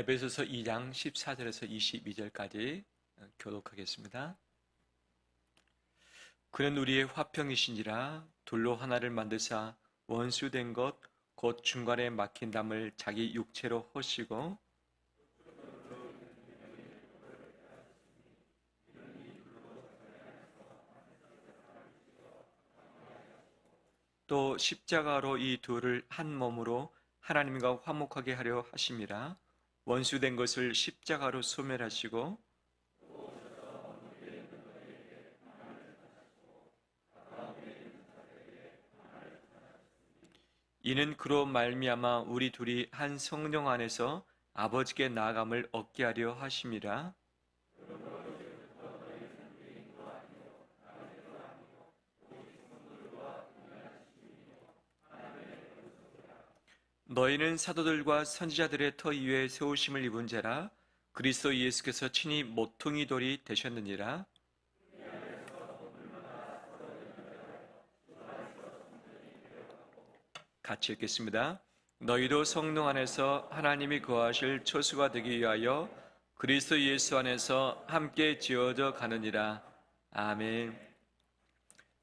에베소서 2장 14절에서 22절까지 교독하겠습니다. 그는 우리의 화평이신지라 돌로 하나를 만드사 원수된 것 곧 중간에 막힌 담을 자기 육체로 허시고 또 십자가로 이 둘을 한 몸으로 하나님과 화목하게 하려 하심이라. 원수된 것을 십자가로 소멸하시고 이는 그로 말미암아 우리 둘이 한 성령 안에서 아버지께 나아감을 얻게 하려 하심이라. 너희는 사도들과 선지자들의 터 위에 세우심을 입은 자라. 그리스도 예수께서 친히 모퉁이 돌이 되셨느니라. 같이 읽겠습니다. 너희도 성령 안에서 하나님이 거하실 초수가 되기 위하여 그리스도 예수 안에서 함께 지어져 가느니라. 아멘.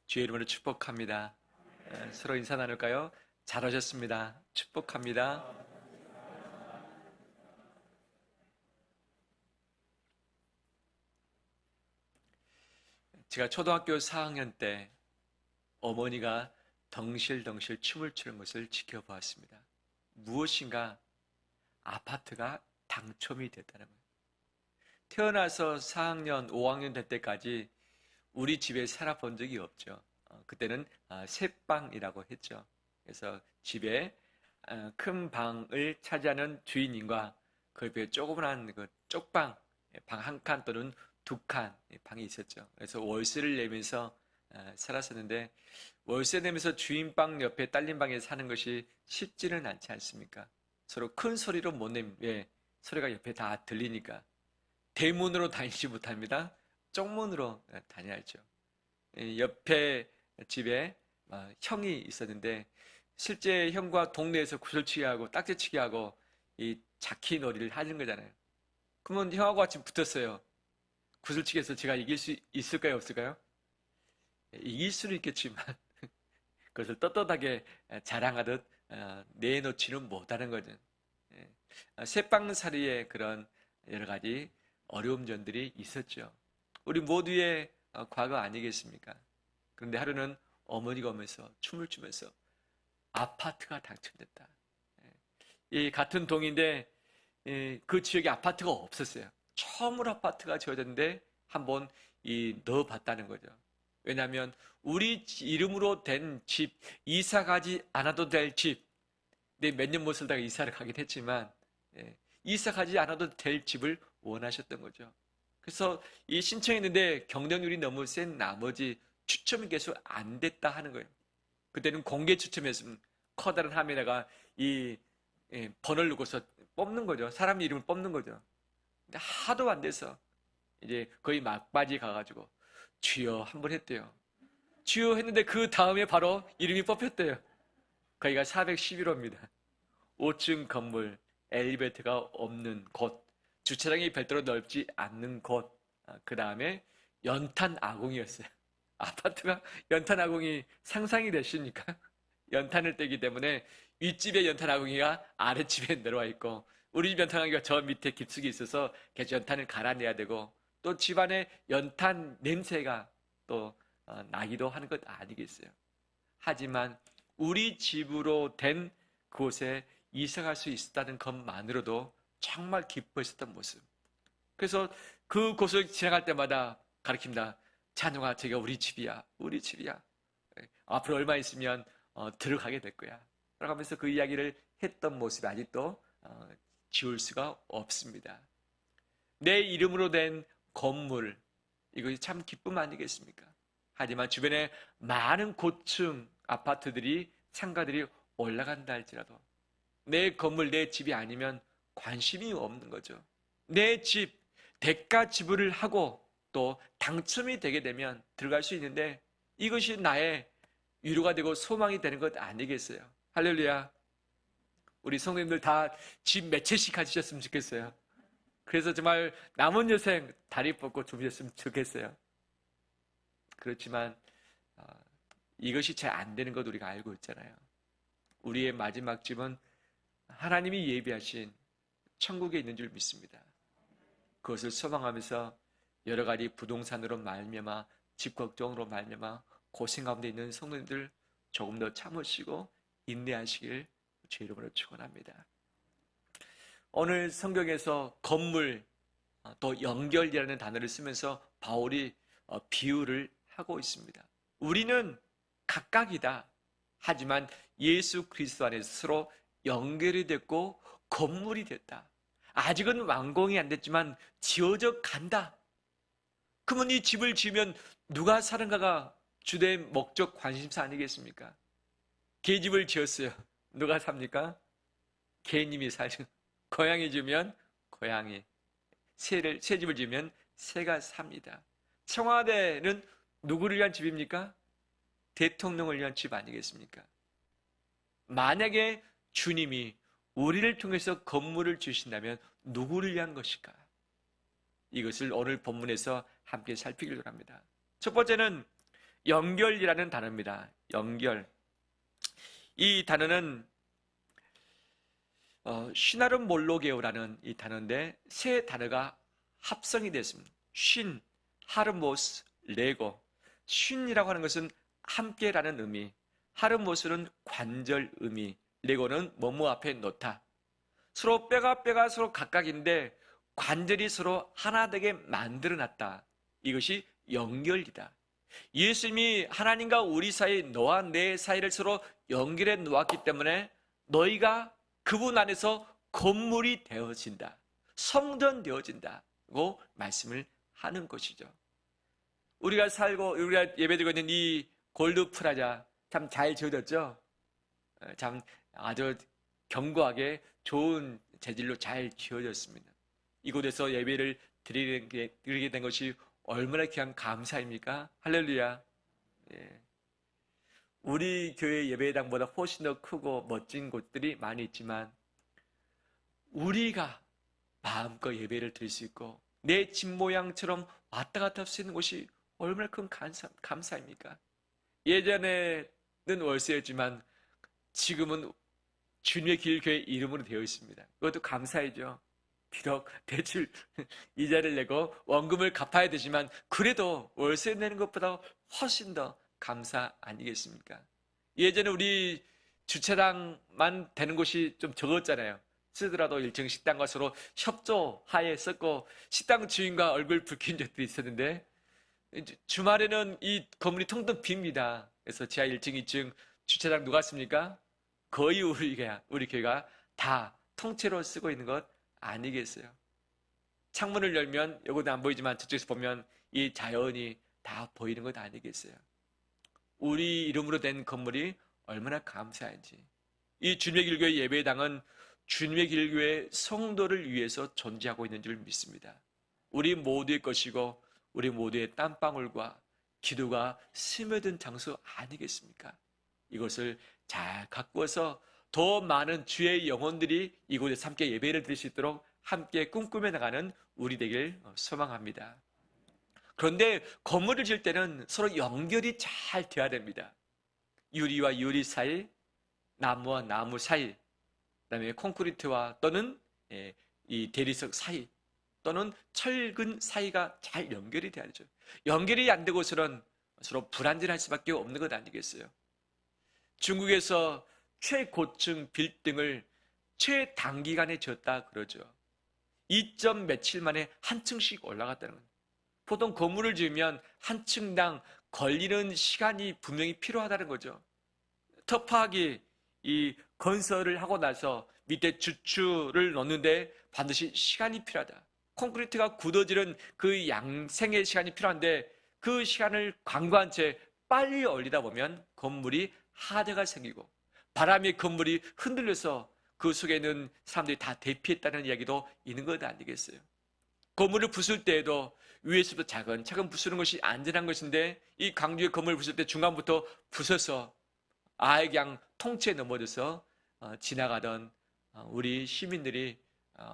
주의 이름으로 축복합니다. 서로 인사 나눌까요? 잘하셨습니다. 축복합니다. 제가 초등학교 4학년 때 어머니가 덩실덩실 춤을 추는 것을 지켜보았습니다. 무엇인가 아파트가 당첨이 됐다는 거예요. 태어나서 4학년, 5학년 될 때까지 우리 집에 살아본 적이 없죠. 그때는 새방이라고 했죠. 그래서 집에 큰 방을 차지하는 주인님과 그 옆에 조그만한 그 쪽방, 방 한 칸 또는 두 칸 방이 있었죠. 그래서 월세를 내면서 살았었는데, 월세 내면서 주인 방 옆에 딸린 방에 사는 것이 쉽지는 않지 않습니까? 서로 큰 소리로 못 내면, 왜? 소리가 옆에 다 들리니까. 대문으로 다니지 못합니다. 쪽문으로 다녀야죠. 옆에 집에 형이 있었는데, 실제 형과 동네에서 구슬치기 하고 딱지치기 하고 이 자키 놀이를 하는 거잖아요. 그러면 형하고 같이 붙었어요. 구슬치기에서 제가 이길 수 있을까요, 없을까요? 이길 수는 있겠지만 그것을 떳떳하게 자랑하듯 내놓지는 못하는 거죠. 새빵살이의 그런 여러 가지 어려움 점들이 있었죠. 우리 모두의 과거 아니겠습니까? 그런데 하루는 어머니가 오면서 춤을 추면서 아파트가 당첨됐다. 이 같은 동인데 그 지역에 아파트가 없었어요. 처음으로 아파트가 지어졌는데 한번 넣어봤다는 거죠. 왜냐하면 우리 이름으로 된 집, 이사 가지 않아도 될 집, 몇 년 못 살다가 이사를 가긴 했지만 이사 가지 않아도 될 집을 원하셨던 거죠. 그래서 이 신청했는데 경쟁률이 너무 센 나머지 추첨이 계속 안 됐다 하는 거예요. 그때는 공개 추첨했으면 커다란 화면에다가 이 번호를 누고서 뽑는 거죠. 사람 이름을 뽑는 거죠. 근데 하도 안 돼서 이제 거의 막바지 가가지고 주여 한번 했대요. 주여 했는데 그 다음에 바로 이름이 뽑혔대요. 거기가 411호입니다. 5층 건물, 엘리베이터가 없는 곳, 주차장이 별도로 넓지 않는 곳, 그 다음에 연탄 아궁이였어요. 아파트가 연탄 아궁이 상상이 되십니까? 연탄을 떼기 때문에 윗집에 연탄 아궁이가 아랫집에 내려와 있고, 우리 집 연탄 아궁이가 저 밑에 깊숙이 있어서 계속 연탄을 갈아내야 되고, 또 집안에 연탄 냄새가 또 나기도 하는 것 아니겠어요? 하지만 우리 집으로 된 그곳에 이사갈 수 있었다는 것만으로도 정말 기뻐했었던 모습. 그래서 그곳을 지나갈 때마다 가르칩니다. 찬용아, 저기가 우리 집이야. 우리 집이야. 앞으로 얼마 있으면 들어가게 될 거야. 라고 하면서 그 이야기를 했던 모습이 아직도 지울 수가 없습니다. 내 이름으로 된 건물, 이것이 참 기쁨 아니겠습니까? 하지만 주변에 많은 고층 아파트들이, 상가들이 올라간다 할지라도 내 건물, 내 집이 아니면 관심이 없는 거죠. 내 집, 대가 지불을 하고 또 당첨이 되게 되면 들어갈 수 있는데 이것이 나의 위로가 되고 소망이 되는 것 아니겠어요? 할렐루야. 우리 성도님들 다 집 몇 채씩 가지셨으면 좋겠어요. 그래서 정말 남은 여생 다리 뻗고 주무셨으면 좋겠어요. 그렇지만 이것이 잘 안 되는 것 우리가 알고 있잖아요. 우리의 마지막 집은 하나님이 예비하신 천국에 있는 줄 믿습니다. 그것을 소망하면서 여러 가지 부동산으로 말미암아 집 걱정으로 말미암아 고생 가운데 있는 성도님들 조금 더 참으시고 인내하시길 주의 이름으로 축원합니다. 오늘 성경에서 건물 또 연결이라는 단어를 쓰면서 바울이 비유를 하고 있습니다. 우리는 각각이다. 하지만 예수 그리스도 안에서 서로 연결이 됐고 건물이 됐다. 아직은 완공이 안 됐지만 지어져 간다. 그러면 이 집을 지으면 누가 사는가가 주된 목적 관심사 아니겠습니까? 개집을 지었어요. 누가 삽니까? 개님이 살죠. 고양이 지으면 고양이, 새 집을 지으면 새가 삽니다. 청와대는 누구를 위한 집입니까? 대통령을 위한 집 아니겠습니까? 만약에 주님이 우리를 통해서 건물을 주신다면 누구를 위한 것일까? 이것을 오늘 본문에서 함께 살피기로 합니다. 첫 번째는 연결이라는 단어입니다. 연결. 이 단어는 시나름 몰로게오라는 이 단어인데 세 단어가 합성이 됐습니다. 쉰, 하르모스, 레고. 쉰이라고 하는 것은 함께라는 의미, 하르모스는 관절 의미, 레고는 뭐뭐 앞에 놓다. 서로 뼈가 서로 각각인데 관절이 서로 하나 되게 만들어놨다. 이것이 연결이다. 예수님이 하나님과 우리 사이, 너와 내 사이를 서로 연결해 놓았기 때문에 너희가 그분 안에서 건물이 되어진다. 성전 되어진다고 말씀을 하는 것이죠. 우리가 예배드리고 있는 이 골드 프라자 참 잘 지어졌죠? 참 아주 견고하게 좋은 재질로 잘 지어졌습니다. 이곳에서 예배를 드리게 된 것이 얼마나 귀한 감사입니까? 할렐루야. 예. 우리 교회 예배당보다 훨씬 더 크고 멋진 곳들이 많이 있지만 우리가 마음껏 예배를 드릴 수 있고 내 집 모양처럼 왔다 갔다 할 수 있는 곳이 얼마나 큰 감사입니까? 예전에는 월세였지만 지금은 주님의 길 교회 이름으로 되어 있습니다. 그것도 감사이죠. 비록 대출 이자를 내고 원금을 갚아야 되지만 그래도 월세 내는 것보다 훨씬 더 감사 아니겠습니까? 예전에 우리 주차장만 되는 곳이 좀 적었잖아요. 쓰더라도 1층 식당과 서로 협조하에 썼고 식당 주인과 얼굴 붉힌 적도 있었는데 주말에는 이 건물이 텅텅 빕니다. 그래서 지하 1층, 2층 주차장 누가 씁니까? 거의 우리 교회가 다 통째로 쓰고 있는 것 아니겠어요? 창문을 열면 여기도 안 보이지만 저쪽에서 보면 이 자연이 다 보이는 것 아니겠어요? 우리 이름으로 된 건물이 얼마나 감사한지. 이 주님의 길교회 예배당은 주님의 길교회 성도를 위해서 존재하고 있는 줄 믿습니다. 우리 모두의 것이고 우리 모두의 땀방울과 기도가 스며든 장소 아니겠습니까? 이것을 잘 가꾸어서 더 많은 주의 영혼들이 이곳에서 함께 예배를 드릴 수 있도록 함께 꿈꾸며 나가는 우리 되길 소망합니다. 그런데 건물을 지을 때는 서로 연결이 잘 돼야 됩니다. 유리와 유리 사이, 나무와 나무 사이, 그다음에 콘크리트와 또는 이 대리석 사이 또는 철근 사이가 잘 연결이 돼야 되죠. 연결이 안 되고서는 서로 불안전할 수밖에 없는 것 아니겠어요? 중국에서 최고층 빌딩을 최단기간에 지었다 그러죠. 2점 며칠 만에 한 층씩 올라갔다는 거예요. 보통 건물을 지으면 한 층당 걸리는 시간이 분명히 필요하다는 거죠. 터프하게 이 건설을 하고 나서 밑에 주추를 넣는데 반드시 시간이 필요하다. 콘크리트가 굳어지는 그 양생의 시간이 필요한데 그 시간을 강구한 채 빨리 올리다 보면 건물이 하대가 생기고 바람에 건물이 흔들려서 그 속에 있는 사람들이 다 대피했다는 이야기도 있는 것 아니겠어요? 건물을 부술 때에도 위에서부터 차근차근 부수는 것이 안전한 것인데 이 강주의 건물을 부술 때 중간부터 부숴서 아예 그냥 통째에 넘어져서 지나가던 우리 시민들이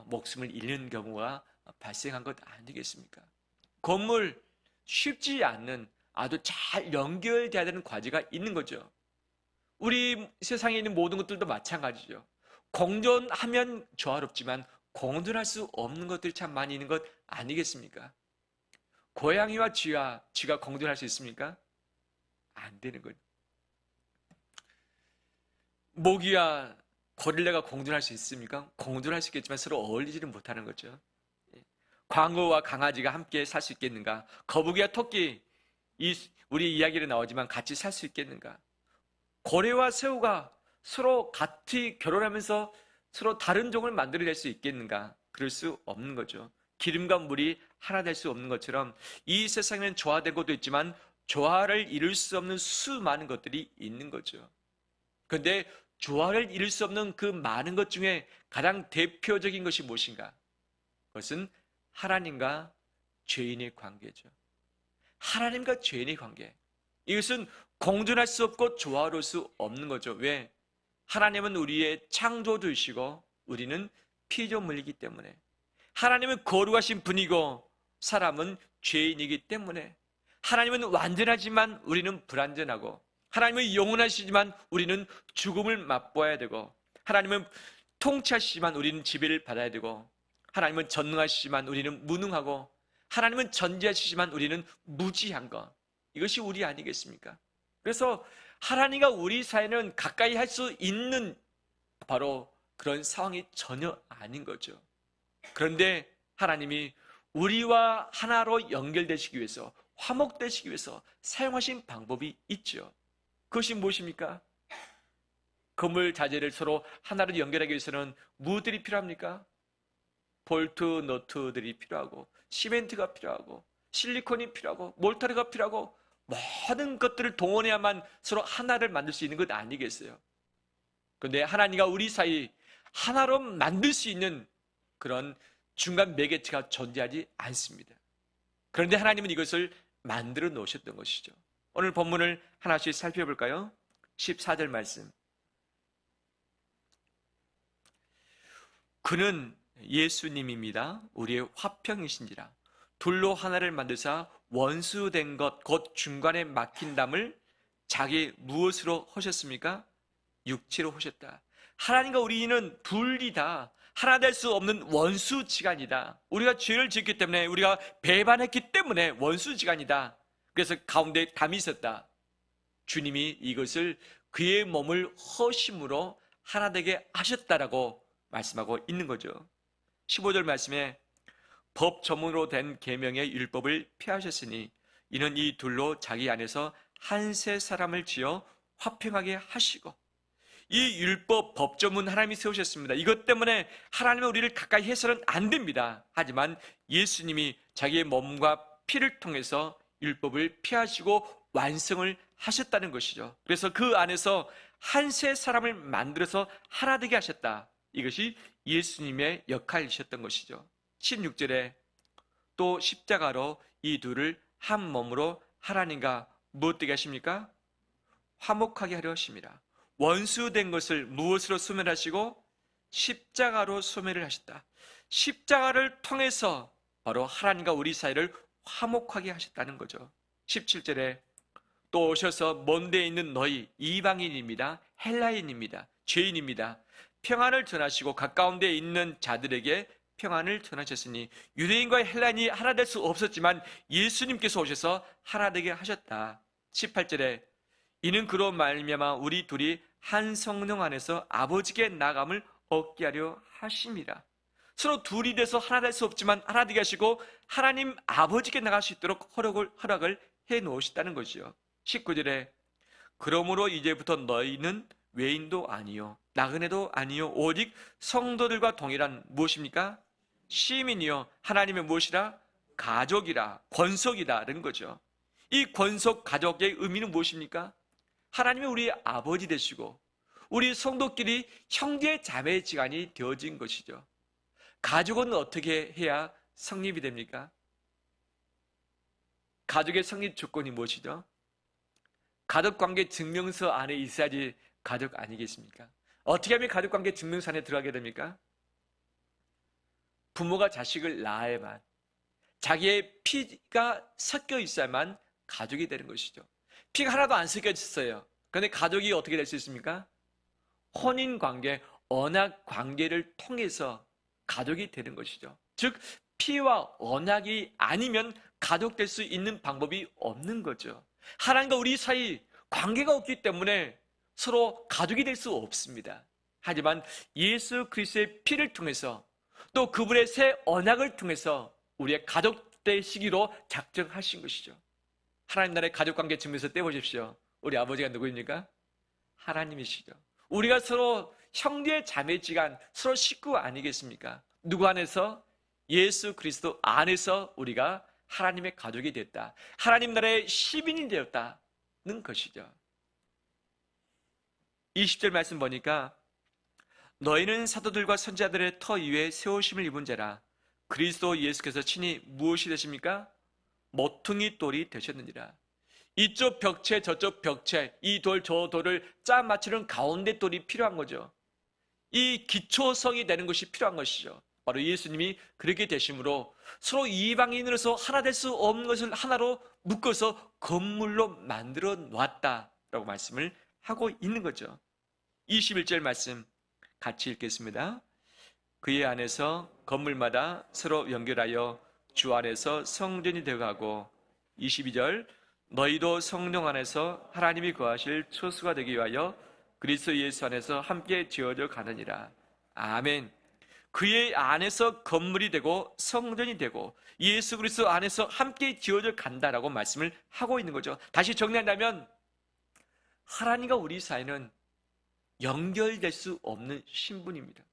목숨을 잃는 경우가 발생한 것 아니겠습니까? 건물 쉽지 않는 아주 잘 연결돼야 되는 과제가 있는 거죠. 우리 세상에 있는 모든 것들도 마찬가지죠. 공존하면 조화롭지만 공존할 수 없는 것들이 참 많이 있는 것 아니겠습니까? 고양이와 쥐가 공존할 수 있습니까? 안 되는 거죠. 모기와 고릴라가 공존할 수 있습니까? 공존할 수 있겠지만 서로 어울리지는 못하는 거죠. 광어와 강아지가 함께 살 수 있겠는가? 거북이와 토끼, 우리 이야기로 나오지만 같이 살 수 있겠는가? 고래와 새우가 서로 같이 결혼하면서 서로 다른 종을 만들어낼 수 있겠는가? 그럴 수 없는 거죠. 기름과 물이 하나 될 수 없는 것처럼 이 세상에는 조화된 것도 있지만 조화를 이룰 수 없는 수많은 것들이 있는 거죠. 그런데 조화를 이룰 수 없는 그 많은 것 중에 가장 대표적인 것이 무엇인가? 그것은 하나님과 죄인의 관계죠. 하나님과 죄인의 관계. 이것은 공존할 수 없고 조화로울 수 없는 거죠. 왜? 하나님은 우리의 창조주이시고 우리는 피조물이기 때문에, 하나님은 거룩하신 분이고 사람은 죄인이기 때문에, 하나님은 완전하지만 우리는 불완전하고, 하나님은 영원하시지만 우리는 죽음을 맛보아야 되고, 하나님은 통치하시지만 우리는 지배를 받아야 되고, 하나님은 전능하시지만 우리는 무능하고, 하나님은 전지하시지만 우리는 무지한 것, 이것이 우리 아니겠습니까? 그래서 하나님과 우리 사이는 가까이 할 수 있는 바로 그런 상황이 전혀 아닌 거죠. 그런데 하나님이 우리와 하나로 연결되시기 위해서, 화목되시기 위해서 사용하신 방법이 있죠. 그것이 무엇입니까? 건물 자재를 서로 하나로 연결하기 위해서는 무엇들이 필요합니까? 볼트, 너트들이 필요하고, 시멘트가 필요하고, 실리콘이 필요하고, 몰타르가 필요하고, 모든 것들을 동원해야만 서로 하나를 만들 수 있는 것 아니겠어요? 그런데 하나님과 우리 사이 하나로 만들 수 있는 그런 중간 매개체가 존재하지 않습니다. 그런데 하나님은 이것을 만들어 놓으셨던 것이죠. 오늘 본문을 하나씩 살펴볼까요? 14절 말씀. 그는 예수님입니다. 우리의 화평이신지라. 둘로 하나를 만드사 원수된 것 곧 중간에 막힌 담을 자기 무엇으로 하셨습니까? 육체로 하셨다. 하나님과 우리는 둘이다. 하나 될 수 없는 원수지간이다. 우리가 죄를 지었기 때문에, 우리가 배반했기 때문에 원수지간이다. 그래서 가운데 담이 있었다. 주님이 이것을 그의 몸을 허심으로 하나 되게 하셨다라고 말씀하고 있는 거죠. 15절 말씀에 법 전문으로 된 계명의 율법을 폐하셨으니 이는 이 둘로 자기 안에서 한 세 사람을 지어 화평하게 하시고, 이 율법 법조문 하나님이 세우셨습니다. 이것 때문에 하나님은 우리를 가까이 해서는 안 됩니다. 하지만 예수님이 자기의 몸과 피를 통해서 율법을 피하시고 완성을 하셨다는 것이죠. 그래서 그 안에서 한 세 사람을 만들어서 하나 되게 하셨다. 이것이 예수님의 역할이셨던 것이죠. 16절에 또 십자가로 이 둘을 한 몸으로 하나님과 무엇 되게 하십니까? 화목하게 하려 하십니다. 원수된 것을 무엇으로 소멸하시고? 십자가로 소멸을 하셨다. 십자가를 통해서 바로 하나님과 우리 사이를 화목하게 하셨다는 거죠. 17절에 또 오셔서 먼 데에 있는 너희 이방인입니다. 헬라인입니다. 죄인입니다. 평안을 전하시고 가까운 데에 있는 자들에게 평안을 전하셨으니, 유대인과 헬라인이 하나 될 수 없었지만 예수님께서 오셔서 하나 되게 하셨다. 18절에 이는 그로 말미암아 우리 둘이 한 성령 안에서 아버지께 나감을 얻게 하려 하심이라. 서로 둘이 돼서 하나 될 수 없지만 하나 되게 하시고 하나님 아버지께 나갈 수 있도록 허락을 해 놓으셨다는 것이요. 19절에 그러므로 이제부터 너희는 외인도 아니요 나그네도 아니요 오직 성도들과 동일한 무엇입니까? 시민이요 하나님의 무엇이라? 가족이라, 권속이라는 거죠. 이 권속 가족의 의미는 무엇입니까? 하나님이 우리의 아버지 되시고 우리 성도끼리 형제 자매 지간이 되어진 것이죠. 가족은 어떻게 해야 성립이 됩니까? 가족의 성립 조건이 무엇이죠? 가족관계 증명서 안에 있어야지 가족 아니겠습니까? 어떻게 하면 가족관계 증명산에 들어가게 됩니까? 부모가 자식을 낳아야만, 자기의 피가 섞여 있어야만 가족이 되는 것이죠. 피가 하나도 안 섞여 있어요. 그런데 가족이 어떻게 될 수 있습니까? 혼인관계, 언약관계를 통해서 가족이 되는 것이죠. 즉 피와 언약이 아니면 가족 될 수 있는 방법이 없는 거죠. 하나님과 우리 사이 관계가 없기 때문에 서로 가족이 될 수 없습니다. 하지만 예수 그리스도의 피를 통해서 또 그분의 새 언약을 통해서 우리의 가족 되시기로 작정하신 것이죠. 하나님 나라의 가족관계 증명서 떼보십시오. 우리 아버지가 누구입니까? 하나님이시죠. 우리가 서로 형제 자매지간 서로 식구 아니겠습니까? 누구 안에서? 예수 그리스도 안에서 우리가 하나님의 가족이 됐다. 하나님 나라의 시민이 되었다는 것이죠. 20절 말씀 보니까 너희는 사도들과 선지자들의 터 위에 세우심을 입은 자라. 그리스도 예수께서 친히 무엇이 되십니까? 모퉁이 돌이 되셨느니라. 이쪽 벽체 저쪽 벽체, 이 돌 저 돌을 짜 맞추는 가운데 돌이 필요한 거죠. 이 기초성이 되는 것이 필요한 것이죠. 바로 예수님이 그렇게 되심으로 서로 이방인으로서 하나 될 수 없는 것을 하나로 묶어서 건물로 만들어 놨다라고 말씀을 하고 있는 거죠. 21절 말씀 같이 읽겠습니다. 그의 안에서 건물마다 서로 연결하여 주 안에서 성전이 되어가고, 22절 너희도 성령 안에서 하나님이 거하실 초소가 되기 위하여 그리스도 예수 안에서 함께 지어져 가느니라. 아멘. 그의 안에서 건물이 되고 성전이 되고 예수 그리스도 안에서 함께 지어져 간다라고 말씀을 하고 있는 거죠. 다시 정리한다면 하나님과 우리 사이는 연결될 수 없는 신분입니다.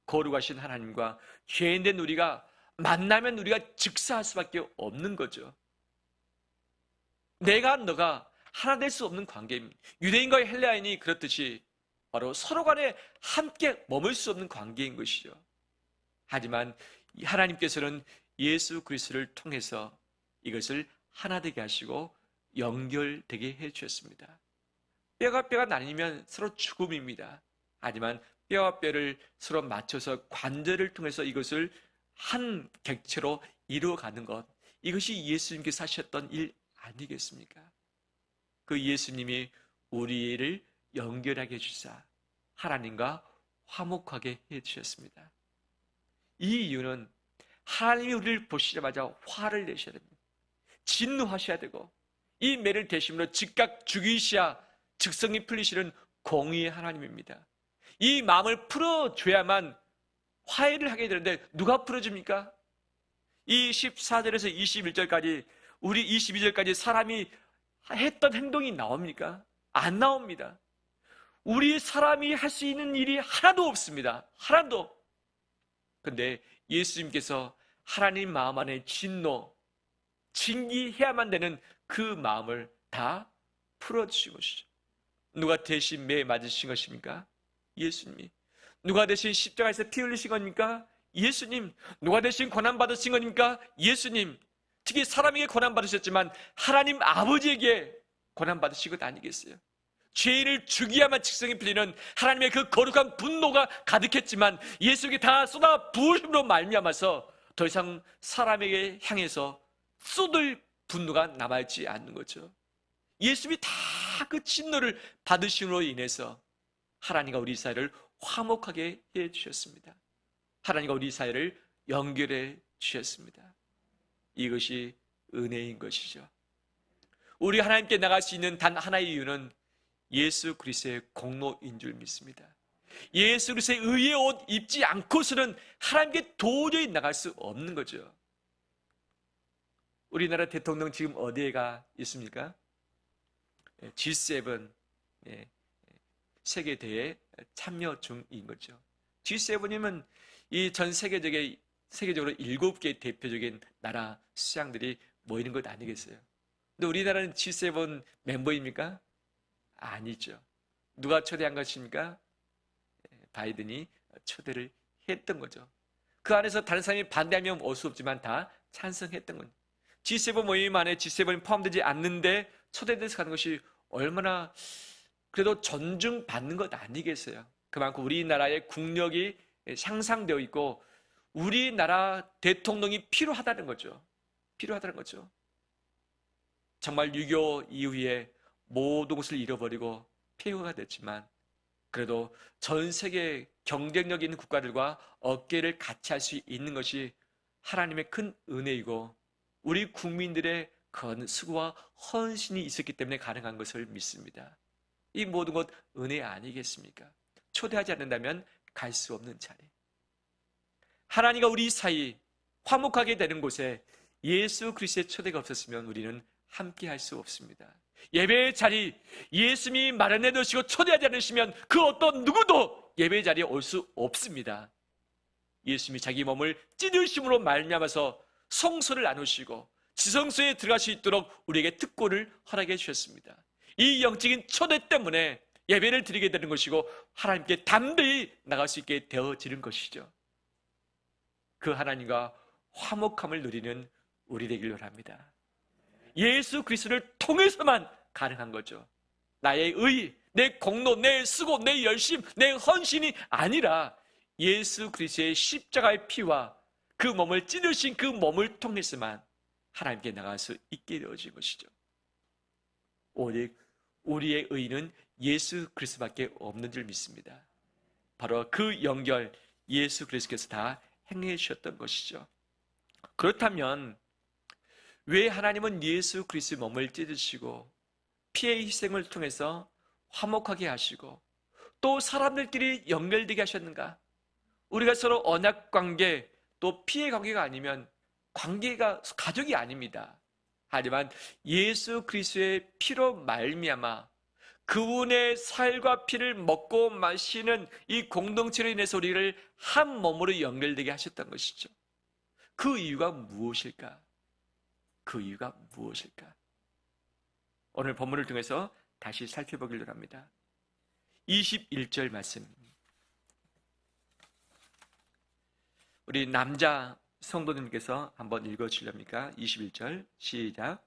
거룩하신 하나님과 죄인된 우리가 만나면 우리가 즉사할 수밖에 없는 거죠. 내가 너가 하나 될 수 없는 관계입니다. 유대인과 헬라인이 그렇듯이 바로 서로 간에 함께 머물 수 없는 관계인 것이죠. 하지만 하나님께서는 예수 그리스도를 통해서 이것을 하나 되게 하시고 연결되게 해주셨습니다. 뼈가 나뉘면 서로 죽음입니다. 하지만 뼈와 뼈를 서로 맞춰서 관절을 통해서 이것을 한 객체로 이루어가는 것, 이것이 예수님께서 하셨던 일 아니겠습니까? 그 예수님이 우리를 연결하게 해주사 하나님과 화목하게 해주셨습니다. 이 이유는 하나님이 우리를 보시자마자 화를 내셔야 됩니다. 진노하셔야 되고 이 매를 대심으로 즉각 죽이시야 즉성이 풀리시는 공의의 하나님입니다. 이 마음을 풀어줘야만 화해를 하게 되는데 누가 풀어줍니까? 이 14절에서 21절까지 우리 22절까지 사람이 했던 행동이 나옵니까? 안 나옵니다. 우리 사람이 할 수 있는 일이 하나도 없습니다. 하나도. 근데 예수님께서 하나님 마음 안에 진노, 징계해야만 되는 그 마음을 다 풀어주신 것이죠. 누가 대신 매 맞으신 것입니까? 예수님이. 누가 대신 십자가에서 피 흘리신 겁니까? 예수님. 누가 대신 고난받으신 겁니까? 예수님. 특히 사람에게 고난받으셨지만 하나님 아버지에게 고난받으신 것 아니겠어요? 죄인을 죽여야만 직성이 풀리는 하나님의 그 거룩한 분노가 가득했지만 예수에게 다 쏟아 부으심으로 말미암아서 더 이상 사람에게 향해서 쏟을 분노가 남아있지 않는 거죠. 예수님이 다 그 진노를 받으심으로 인해서 하나님과 우리 사이를 화목하게 해주셨습니다. 하나님과 우리 사이를 연결해 주셨습니다. 이것이 은혜인 것이죠. 우리 하나님께 나갈 수 있는 단 하나의 이유는 예수 그리스도의 공로인 줄 믿습니다. 예수 그리스도의 의의 옷 입지 않고서는 하나님께 도저히 나갈 수 없는 거죠. 우리나라 대통령 지금 어디에 가 있습니까? G7 세계대회에 참여 중인 거죠. G7이면 이 전 세계적으로 7개 대표적인 나라 수장들이 모이는 것 아니겠어요? 근데 우리나라는 G7 멤버입니까? 아니죠. 누가 초대한 것입니까? 바이든이 초대를 했던 거죠. 그 안에서 다른 사람이 반대하면 올 수 없지만 다 찬성했던 거죠. G7 모임 안에 G7이 포함되지 않는데 초대돼서 가는 것이 얼마나 그래도 존중받는 것 아니겠어요? 그만큼 우리나라의 국력이 향상되어 있고 우리나라 대통령이 필요하다는 거죠. 필요하다는 거죠. 정말 6.25 이후에 모든 것을 잃어버리고 폐허가 됐지만 그래도 전 세계 경쟁력 있는 국가들과 어깨를 같이 할 수 있는 것이 하나님의 큰 은혜이고 우리 국민들의 그 수고와 헌신이 있었기 때문에 가능한 것을 믿습니다. 이 모든 것 은혜 아니겠습니까? 초대하지 않는다면 갈 수 없는 자리. 하나님과 우리 사이 화목하게 되는 곳에 예수 그리스도의 초대가 없었으면 우리는 함께 할 수 없습니다. 예배의 자리, 예수님이 마련해 두시고 초대하지 않으시면 그 어떤 누구도 예배의 자리에 올 수 없습니다. 예수님이 자기 몸을 찢으심으로 말미암아서 성소를 나누시고 지성소에 들어갈 수 있도록 우리에게 특권을 허락해 주셨습니다. 이 영적인 초대 때문에 예배를 드리게 되는 것이고 하나님께 담대히 나갈 수 있게 되어지는 것이죠. 그 하나님과 화목함을 누리는 우리 되길 원합니다. 예수 그리스도를 통해서만 가능한 거죠. 나의 의, 내 공로, 내 수고, 내 열심, 내 헌신이 아니라 예수 그리스도의 십자가의 피와 그 몸을 찢으신 그 몸을 통해서만 하나님께 나갈 수 있게 되어진 것이죠. 오직 우리의 의는 예수 그리스도밖에 없는 줄 믿습니다. 바로 그 연결 예수 그리스도께서 다 행해 주셨던 것이죠. 그렇다면 왜 하나님은 예수 그리스도의 몸을 찢으시고 피의 희생을 통해서 화목하게 하시고 또 사람들끼리 연결되게 하셨는가? 우리가 서로 언약 관계 또 피의 관계가 아니면 관계가 가족이 아닙니다. 하지만 예수 그리스도의 피로 말미암아 그분의 살과 피를 먹고 마시는 이 공동체로 인해서 우리를 한 몸으로 연결되게 하셨던 것이죠. 그 이유가 무엇일까? 그 이유가 무엇일까? 오늘 본문을 통해서 다시 살펴보기로 합니다. 21절 말씀. 우리 남자 성도님께서 한번 읽어주렵니까? 21절 시작.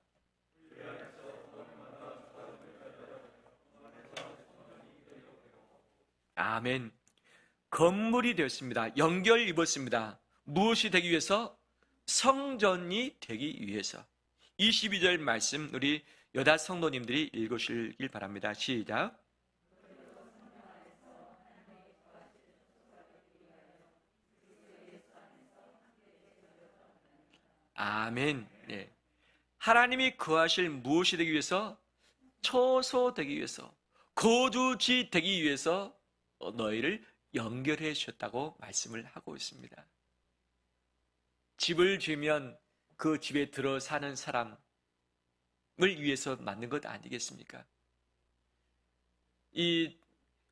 아멘. 건물이 되었습니다. 연결 입었습니다. 무엇이 되기 위해서? 성전이 되기 위해서. 22절 말씀 우리 여자 성도님들이 읽으시길 바랍니다. 시작. 아멘. 네. 하나님이 거하실 무엇이 되기 위해서? 처소 되기 위해서, 거주지 되기 위해서 너희를 연결해 주셨다고 말씀을 하고 있습니다. 집을 지으면 그 집에 들어 사는 사람을 위해서 만든 것 아니겠습니까? 이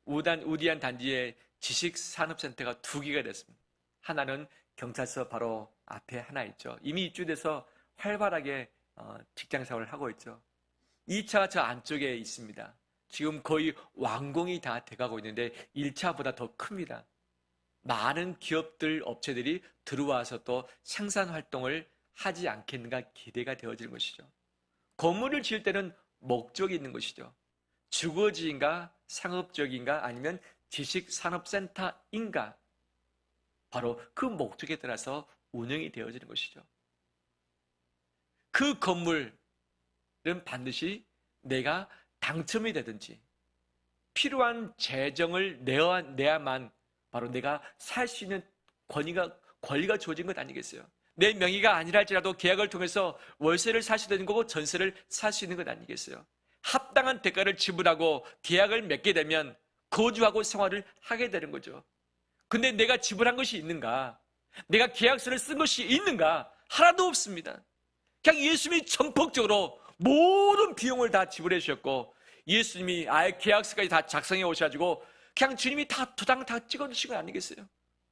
우디안 단지에 지식산업센터가 2개가 됐습니다. 하나는 경찰서 바로 앞에 하나 있죠. 이미 입주돼서 활발하게 직장생활을 하고 있죠. 2차가 저 안쪽에 있습니다. 지금 거의 완공이 다 돼가고 있는데 1차보다 더 큽니다. 많은 기업들, 업체들이 들어와서 또 생산 활동을 하지 않겠는가 기대가 되어지는 것이죠. 건물을 지을 때는 목적이 있는 것이죠. 주거지인가, 상업적인가, 아니면 지식산업센터인가, 바로 그 목적에 따라서 운영이 되어지는 것이죠. 그 건물은 반드시 내가 당첨이 되든지 필요한 재정을 내야만 바로 내가 살 수 있는 권리가 주어진 것 아니겠어요? 내 명의가 아니라 할지라도 계약을 통해서 월세를 살 수 있는 거고 전세를 살 수 있는 것 아니겠어요? 합당한 대가를 지불하고 계약을 맺게 되면 거주하고 생활을 하게 되는 거죠. 근데 내가 지불한 것이 있는가? 내가 계약서를 쓴 것이 있는가? 하나도 없습니다. 그냥 예수님이 전폭적으로 모든 비용을 다 지불해 주셨고 예수님이 아예 계약서까지 다 작성해 오셔가지고 그냥 주님이 다 도장 다 찍어주신 거 아니겠어요?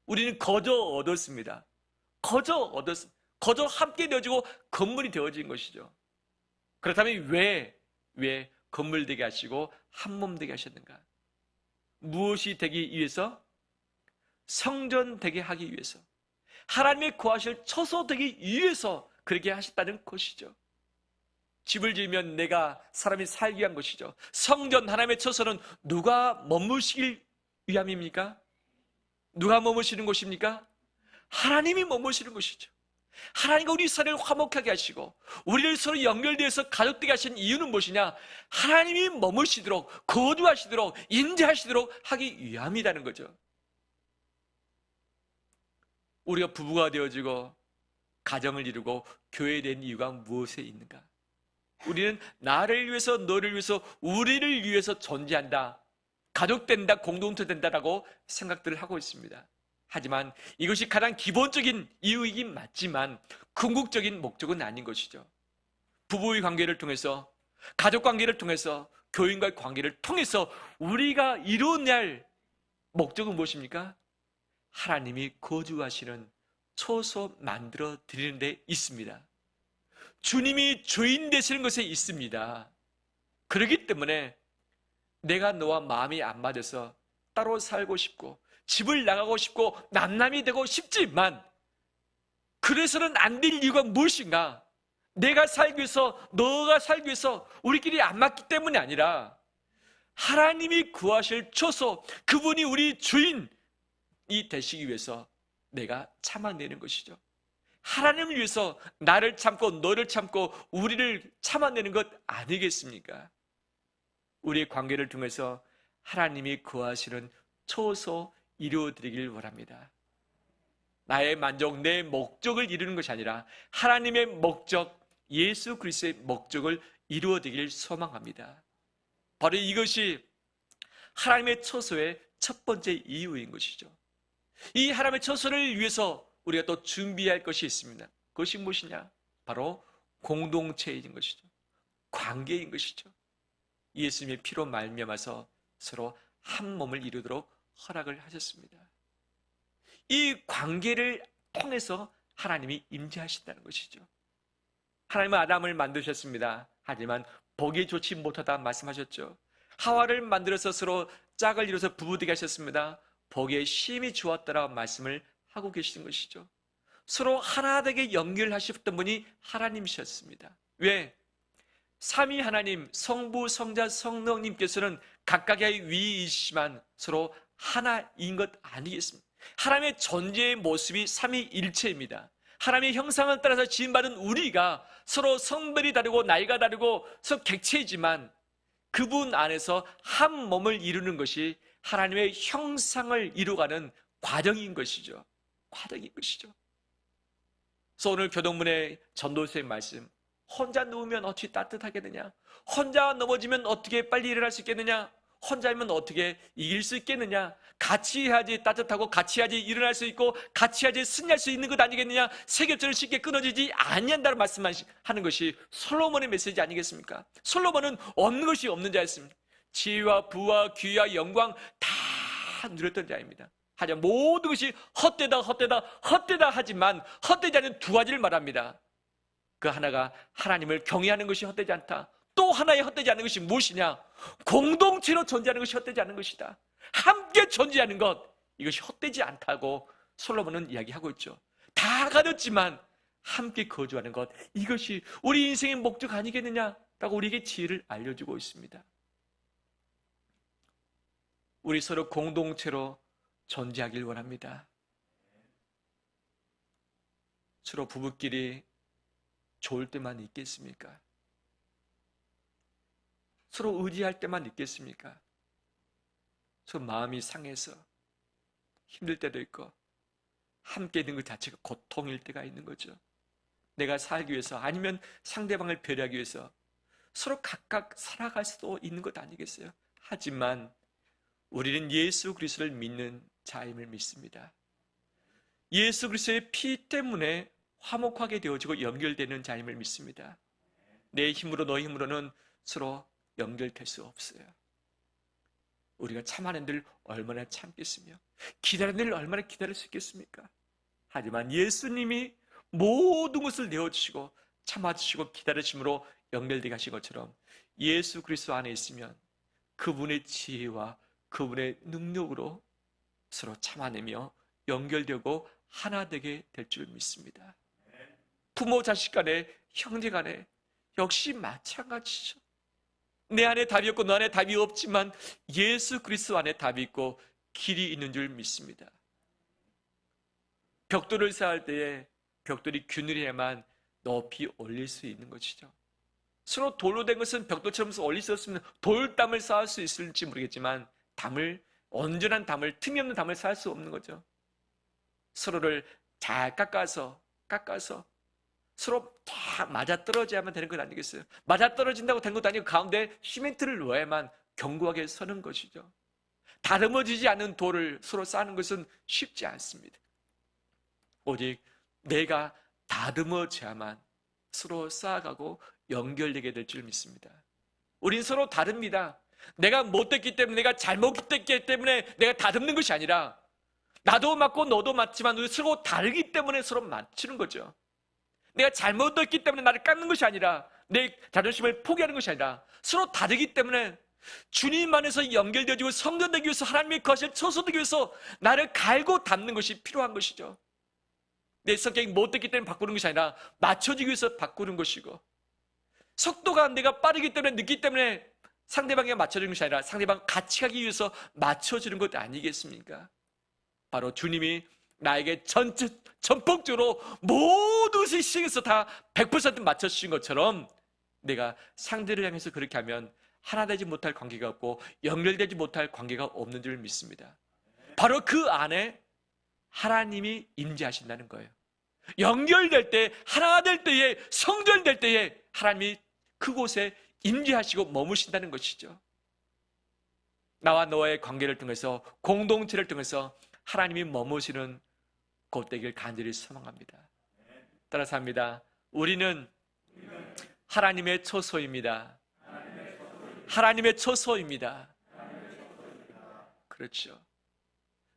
우리는 거저 얻었습니다. 거저 함께 되어지고 건물이 되어진 것이죠. 그렇다면 왜 건물 되게 하시고 한 몸 되게 하셨는가? 무엇이 되기 위해서? 성전 되게 하기 위해서, 하나님의 거하실 처소 되기 위해서 그렇게 하셨다는 것이죠. 집을 지으면 내가 사람이 살기 위한 것이죠. 성전 하나님의 처소는 누가 머무시길 위함입니까? 누가 머무시는 곳입니까? 하나님이 머무시는 곳이죠. 하나님과 우리 사이를 화목하게 하시고 우리를 서로 연결되어서 가족되게 하신 이유는 무엇이냐? 하나님이 머무시도록, 거주하시도록, 임재하시도록 하기 위함이라는 거죠. 우리가 부부가 되어지고 가정을 이루고 교회에 된 이유가 무엇에 있는가? 우리는 나를 위해서, 너를 위해서, 우리를 위해서 존재한다, 가족된다, 공동체 된다라고 생각들을 하고 있습니다. 하지만 이것이 가장 기본적인 이유이긴 맞지만 궁극적인 목적은 아닌 것이죠. 부부의 관계를 통해서, 가족 관계를 통해서, 교인과의 관계를 통해서 우리가 이루어야 할 목적은 무엇입니까? 하나님이 거주하시는 초소 만들어 드리는 데 있습니다. 주님이 주인 되시는 것에 있습니다. 그렇기 때문에 내가 너와 마음이 안 맞아서 따로 살고 싶고 집을 나가고 싶고 남남이 되고 싶지만 그래서는 안 될 이유가 무엇인가? 내가 살기 위해서, 너가 살기 위해서 우리끼리 안 맞기 때문이 아니라 하나님이 구하실 초소, 그분이 우리 주인이 되시기 위해서 내가 참아내는 것이죠. 하나님을 위해서 나를 참고 너를 참고 우리를 참아내는 것 아니겠습니까? 우리의 관계를 통해서 하나님이 구하시는 초소 이루어드리길 원합니다. 나의 만족, 내 목적을 이루는 것이 아니라 하나님의 목적, 예수 그리스도의 목적을 이루어드리길 소망합니다. 바로 이것이 하나님의 초소의 첫 번째 이유인 것이죠. 이 하나님의 초소를 위해서 우리가 또 준비할 것이 있습니다. 그것이 무엇이냐? 바로 공동체인 것이죠. 관계인 것이죠. 예수님의 피로 말미암아서 서로 한 몸을 이루도록 허락을 하셨습니다. 이 관계를 통해서 하나님이 임재하신다는 것이죠. 하나님은 아담을 만드셨습니다. 하지만 보기 좋지 못하다 말씀하셨죠. 하와를 만들어서 서로 짝을 이뤄서 부부되게 하셨습니다. 보기에 심히 좋았다라고 말씀을 하고 계시는 것이죠. 서로 하나 되게 연결하셨던 분이 하나님이셨습니다. 왜? 삼위 하나님, 성부, 성자, 성령님께서는 각각의 위이시지만 서로 하나인 것 아니겠습니까? 하나님의 존재의 모습이 삼위일체입니다. 하나님의 형상을 따라서 지음받은 우리가 서로 성별이 다르고 나이가 다르고 서로 객체이지만 그분 안에서 한 몸을 이루는 것이 하나님의 형상을 이루어가는 과정인 것이죠. 과정인 것이죠. 그래서 오늘 교동문의 전도서의 말씀, 혼자 누우면 어찌 따뜻하겠느냐? 혼자 넘어지면 어떻게 빨리 일어날 수 있겠느냐? 혼자면 어떻게 이길 수 있겠느냐? 같이 해야지 따뜻하고 같이 해야지 일어날 수 있고 같이 해야지 승리할 수 있는 것 아니겠느냐? 세겹절은 쉽게 끊어지지 아니한다는 말씀하는 것이 솔로몬의 메시지 아니겠습니까? 솔로몬은 없는 것이 없는 자였습니다. 지혜와 부와 귀와 영광 다 누렸던 자입니다. 하지만 모든 것이 헛되다 하지만 헛되지 않은 두 가지를 말합니다. 그 하나가 하나님을 경외하는 것이 헛되지 않다. 또 하나의 헛되지 않은 것이 무엇이냐? 공동체로 존재하는 것이 헛되지 않은 것이다. 함께 존재하는 것, 이것이 헛되지 않다고 솔로몬은 이야기하고 있죠. 다 가졌지만 함께 거주하는 것, 이것이 우리 인생의 목적 아니겠느냐라고 우리에게 지혜를 알려주고 있습니다. 우리 서로 공동체로 존재하길 원합니다. 서로 부부끼리 좋을 때만 있겠습니까? 서로 의지할 때만 있겠습니까? 서로 마음이 상해서 힘들 때도 있고 함께 있는 것 자체가 고통일 때가 있는 거죠. 내가 살기 위해서 아니면 상대방을 배려하기 위해서 서로 각각 살아갈 수도 있는 것 아니겠어요? 하지만 우리는 예수 그리스도를 믿는 자임을 믿습니다. 예수 그리스도의 피 때문에 화목하게 되어지고 연결되는 자임을 믿습니다. 내 힘으로 너 힘으로는 서로 연결될 수 없어요. 우리가 참아낸 들 얼마나 참겠으며 기다리는 들 얼마나 기다릴 수 있겠습니까? 하지만 예수님이 모든 것을 내어주시고 참아주시고 기다리심으로 연결되게 하신 것처럼 예수 그리스도 안에 있으면 그분의 지혜와 그분의 능력으로 서로 참아내며 연결되고 하나 되게 될 줄 믿습니다. 부모 자식 간에 형제 간에 역시 마찬가지죠. 내 안에 답이 없고 너 안에 답이 없지만 예수 그리스도 안에 답이 있고 길이 있는 줄 믿습니다. 벽돌을 쌓을 때에 벽돌이 균일해야만 높이 올릴 수 있는 것이죠. 서로 돌로 된 것은 벽돌처럼 올릴 수 없으면 돌담을 쌓을 수 있을지 모르겠지만 온전한 담을, 틈이 없는 담을 쌓을 수 없는 거죠. 서로를 잘 깎아서 서로 다 맞아떨어져야만 되는 것 아니겠어요? 맞아떨어진다고 된 것도 아니고 가운데 시멘트를 넣어야만 견고하게 서는 것이죠. 다듬어지지 않은 돌을 서로 쌓는 것은 쉽지 않습니다. 오직 내가 다듬어져야만 서로 쌓아가고 연결되게 될 줄 믿습니다. 우린 서로 다릅니다. 내가 못됐기 때문에, 내가 잘못됐기 때문에 내가 다듬는 것이 아니라 나도 맞고 너도 맞지만 우리 서로 다르기 때문에 서로 맞추는 거죠. 내가 잘못됐기 때문에 나를 깎는 것이 아니라, 내 자존심을 포기하는 것이 아니라 서로 다르기 때문에 주님 안에서 연결되어지고 성전되기 위해서, 하나님의 거실 처소되기 위해서 나를 갈고 닦는 것이 필요한 것이죠. 내 성격이 못됐기 때문에 바꾸는 것이 아니라 맞춰지기 위해서 바꾸는 것이고, 속도가 내가 빠르기 때문에, 늦기 때문에 상대방에 맞춰주는 것이 아니라 상대방 같이 가기 위해서 맞춰주는 것 아니겠습니까? 바로 주님이 나에게 전폭적으로 모든 것을 시행해서 다 100% 맞춰주신 것처럼 내가 상대를 향해서 그렇게 하면 하나 되지 못할 관계가 없고 연결되지 못할 관계가 없는 줄 믿습니다. 바로 그 안에 하나님이 임재하신다는 거예요. 연결될 때, 하나 될 때에, 성전될 때에 하나님이 그곳에 임재하시고 머무신다는 것이죠. 나와 너의 관계를 통해서, 공동체를 통해서 하나님이 머무시는 곳 되길 간절히 소망합니다. 따라서 합니다. 우리는 하나님의 초소입니다. 하나님의 초소입니다. 그렇죠.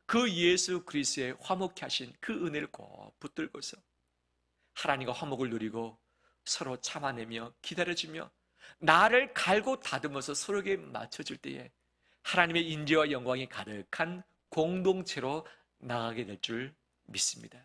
그 예수 그리스도의 화목케 하신 그 은혜를 꼭 붙들고서 하나님과 화목을 누리고 서로 참아내며 기다려주며 나를 갈고 다듬어서 서로에게 맞춰줄 때에 하나님의 인재와 영광이 가득한 공동체로 나가게 될 줄 믿습니다.